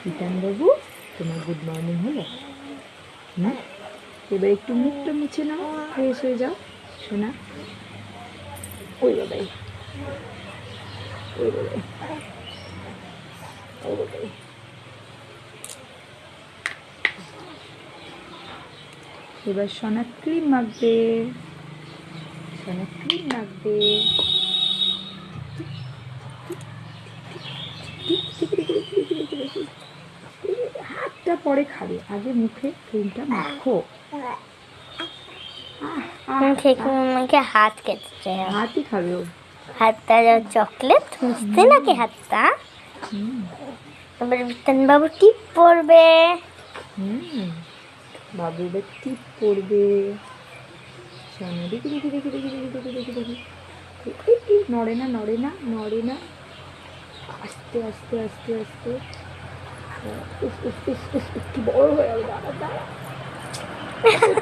বিতান বাবু, তোমার good morning হলো? এবার একটু মুখটা মুছে নাও, ফ্রেশ হয়ে যাও শোনা। ওই বাবাই, ওই বাবাই, ওই বাবাই। এবার সোনা ক্রিম মাখবে, সোনা ক্রিম মাখবে। হাতটা পরে খাবে, আগে মুখে ক্রিমটা মাখো। আমাকে হাত খেতে হাতই খাবে ও। হাতটা চকলেট মিশতে নাকি হাতটা? এবার বিতান বাবু টিপ পড়বে। বাবু এবার টিপ পড়বে। সোনা দেখি দেখি দেখি দেখি দেখি দেখি দেখি দেখি, নড়ে না নড়ে না নড়ে না। আস্তে আস্তে আস্তে আস্তে। একটু বড় হয়ে যাবে, দাঁড়া দাঁড়া।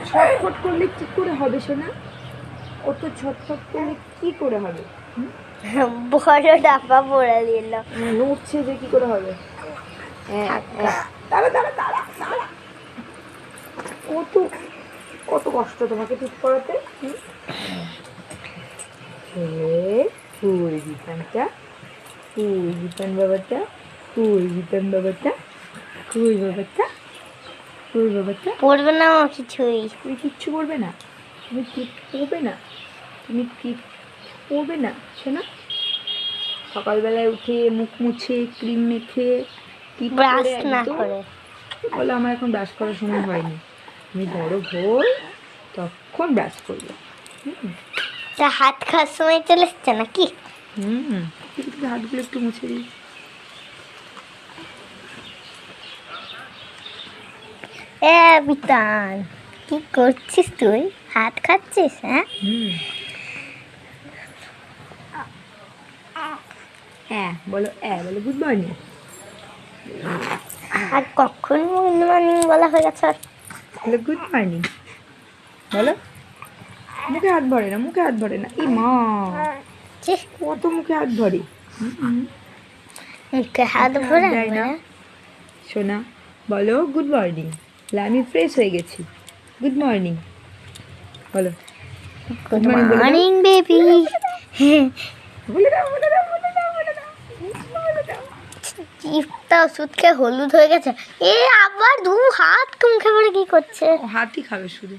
ছটফট করলে কি করে হবে সোনা? অত ছটফট করলে কি করে হবে? বড় ডাব্বা পড়ে দিল। নড়ছে যে কি করে হবে? দাঁড়া দাঁড়া দাঁড়া দাঁড়া। কত কত কষ্ট তোমাকে ঠিক করাতে। ওই বিতানটা, ওই বিতান বাবাটা, ওই বিতান বাবাটা, ওই বাবাটা, ওই বাবাটা। পড়বে না কিছুই। তুমি কিচ্ছু করবে না, তুমি ঠিক পড়বে না, তুমি ঠিক পড়বে না শোনা। সকালবেলায় উঠে মুখ মুছে ক্রিম মেখে ব্রাশ না করে বলে আমার এখন ব্রাশ করার সময় হয়নি, আমি বড় হই তখন ব্রাশ করবো। তা হাত খাওয়ার সময় চলে এসছে নাকি? হাতগুলো একটু মুছে দিই। বিতান, কি করছিস তুই? হাত খাচ্ছিস? হ্যাঁ বলো, বলো গুড মর্নিং। আর কখন গুড মর্নিং বলা হয়ে গেছে? বলো গুড মর্নিং, বলো। মুখে হাত ভরে না, মুখে হাত ভরে না। ই মা, কত মুখে হাত ভরে। মুখে হাত ভরে না সোনা। বলো গুড মর্নিং, আমি ফ্রেশ হয়ে গেছি। গুড মর্নিং বলো। Good morning baby. বলে দাও বলে দাও বলে দাও বলে দাও বলে দাও। চিপটা ওষুধ খেয়ে হলুদ হয়ে গেছে। আবার হাত মুখে ভরে কি করছে? হাতই খাবে শুধু।